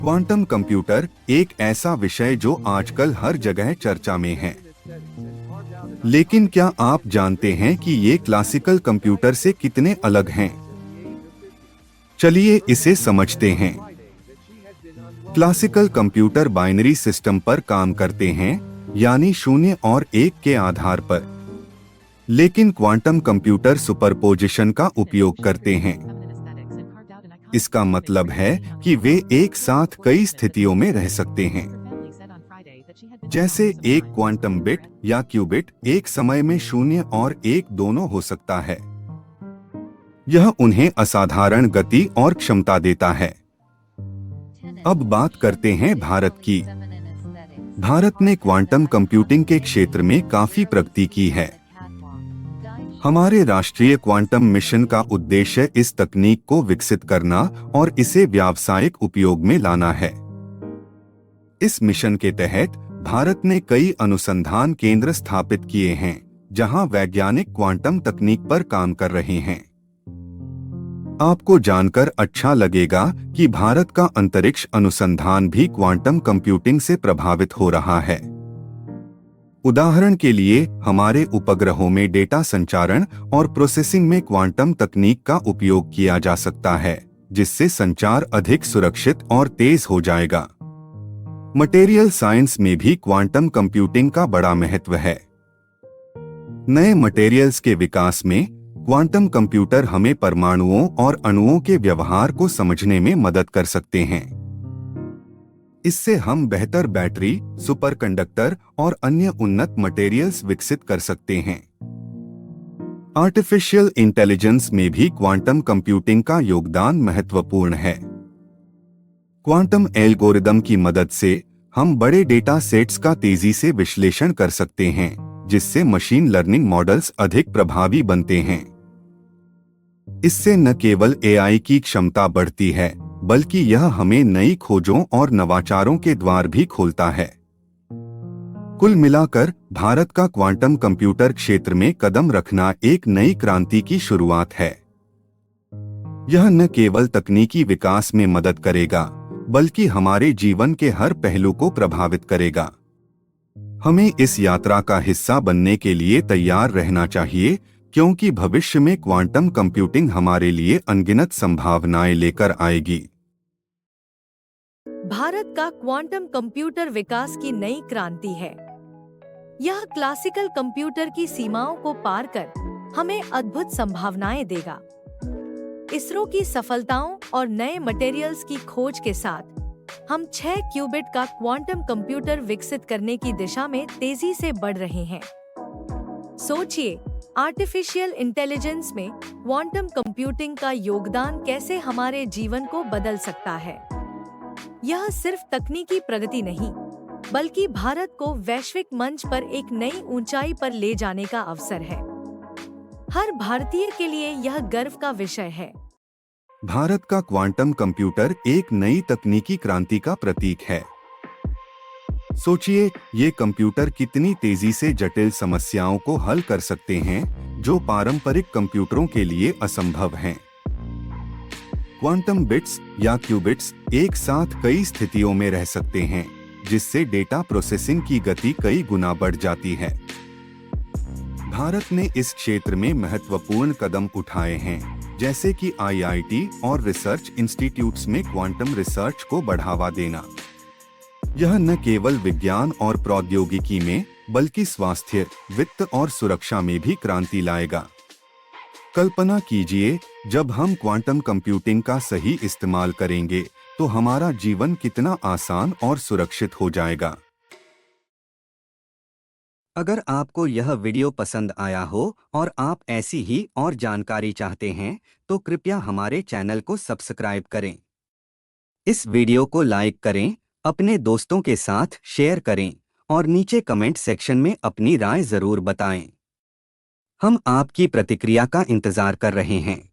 Quantum computer एक ऐसा विषय जो आजकल हर जगह चर्चा में है। लेकिन क्या आप जानते हैं कि ये क्लासिकल कंप्यूटर से कितने अलग हैं? चलिए इसे समझते हैं। क्लासिकल कंप्यूटर बाइनरी सिस्टम पर काम करते हैं, यानी 0 और 1 के आधार पर। लेकिन क्वांटम कंप्यूटर सुपरपोजिशन का उपयोग करते हैं। इसका मतलब है कि वे एक साथ कई स्थितियों में रह सकते हैं। जैसे एक क्वांटम बिट या क्यूबिट एक समय में 0 और 1 दोनों हो सकता है। यह उन्हें असाधारण गति और क्षमता देता है। अब बात करते हैं भारत की। भारत ने क्वांटम कंप्यूटिंग के क्षेत्र में काफी प्रगति की है। हमारे राष्ट्रीय क्वांटम मिशन का उद्देश्य इस तकनीक को विकसित करना और इसे व्यावसायिक उपयोग में लाना है। इस मिशन के तहत भारत ने कई अनुसंधान केंद्र स्थापित किए हैं, जहां वैज्ञानिक क्वांटम तकनीक पर काम कर रहे हैं। आपको जानकर अच्छा लगेगा कि भारत का अंतरिक्ष अनुसंधान भी क्वांटम कंप्यूटिंग से प्रभावित हो रहा है। उदाहरण के लिए, हमारे उपग्रहों में डेटा संचारण और प्रोसेसिंग में क्वांटम तकनीक का उपयोग किया जा सकता है, जिससे संचार अधिक सुरक्षित और तेज हो जाएगा। मटेरियल साइंस में भी क्वांटम कंप्यूटिंग का बड़ा महत्व है। नए मटेरियल्स के विकास में क्वांटम कंप्यूटर हमें परमाणुओं और अणुओं के व्यवहार को समझने में मदद कर सकते हैं। इससे हम बेहतर बैटरी, सुपरकंडक्टर और अन्य उन्नत मटेरियल्स विकसित कर सकते हैं। आर्टिफिशियल इंटेलिजेंस में भी क्वांटम कंप्यूटिंग का योगदान महत्वपूर्ण है। क्वांटम एल्गोरिदम की मदद से हम बड़े डेटा सेट्स का तेजी से विश्लेषण कर सकते हैं, जिससे मशीन लर्निंग मॉडल्स अधिक प्रभावी बनते हैं। इससे न केवल एआई की क्षमता बढ़ती है, बल्कि यह हमें नई खोजों और नवाचारों के द्वार भी खोलता है। कुल मिलाकर भारत का क्वांटम कंप्यूटर क्षेत्र में कदम रखना एक नई क्रांति की शुरुआत है। यह न केवल तकनीकी विकास में मदद करेगा, बल्कि हमारे जीवन के हर पहलू को प्रभावित करेगा। हमें इस यात्रा का हिस्सा बनने के लिए तैयार रहना चाहिए, क्योंकि भविष्य में क्वांटम कंप्यूटिंग हमारे लिए अनगिनत संभावनाएं लेकर आएगी। भारत का क्वांटम कंप्यूटर विकास की नई क्रांति है। यह क्लासिकल कंप्यूटर की सीमाओं को पार कर हमें अद्भुत संभावनाएं देगा। इसरो की सफलताओं और नए मटेरियल्स की खोज के साथ हम 6 क्यूबिट का क्वांटम कंप्यूटर विकसित करने की दिशा में तेजी से बढ़ रहे हैं। सोचिए, आर्टिफिशियल इंटेलिजेंस में क्वांटम कंप्यूटिंग का योगदान कैसे हमारे जीवन को बदल सकता है। यह सिर्फ तकनीकी प्रगति नहीं, बल्कि भारत को वैश्विक मंच पर एक नई ऊंचाई पर ले जाने का अवसर है। हर भारतीय के लिए यह गर्व का विषय है। भारत का क्वांटम कंप्यूटर एक नई तकनीकी क्रांति का प्रतीक है। सोचिए, ये कंप्यूटर कितनी तेजी से जटिल समस्याओं को हल कर सकते हैं, जो पारंपरिक कंप्यूटरों के लिए असंभव हैं। क्वांटम बिट्स या क्यूबिट्स एक साथ कई स्थितियों में रह सकते हैं, जिससे डेटा प्रोसेसिंग की गति कई गुना बढ़ जाती है। भारत ने इस क्षेत्र में महत्वपूर्ण कदम उठाए हैं, जैसे कि आईआईटी और रिसर्च इंस्टीट्यूट्स में क्वांटम रिसर्च को बढ़ावा देना। यह न केवल विज्ञान और प्रौद्योगिकी में, बल्कि स्वास्थ्य, वित्त और सुरक्षा में भी क्रांति लाएगा। कल्पना कीजिए, जब हम क्वांटम कंप्यूटिंग का सही इस्तेमाल करेंगे, तो हमारा जीवन कितना आसान और सुरक्षित हो जाएगा। अगर आपको यह वीडियो पसंद आया हो और आप ऐसी ही और जानकारी चाहते हैं, तो कृपया हमारे चैनल को सब्सक्राइब करें। इस वीडियो को लाइक करें, अपने दोस्तों के साथ शेयर करें और नीचे कमेंट सेक्शन में अपनी राय जरूर बताएं। हम आपकी प्रतिक्रिया का इंतजार कर रहे हैं।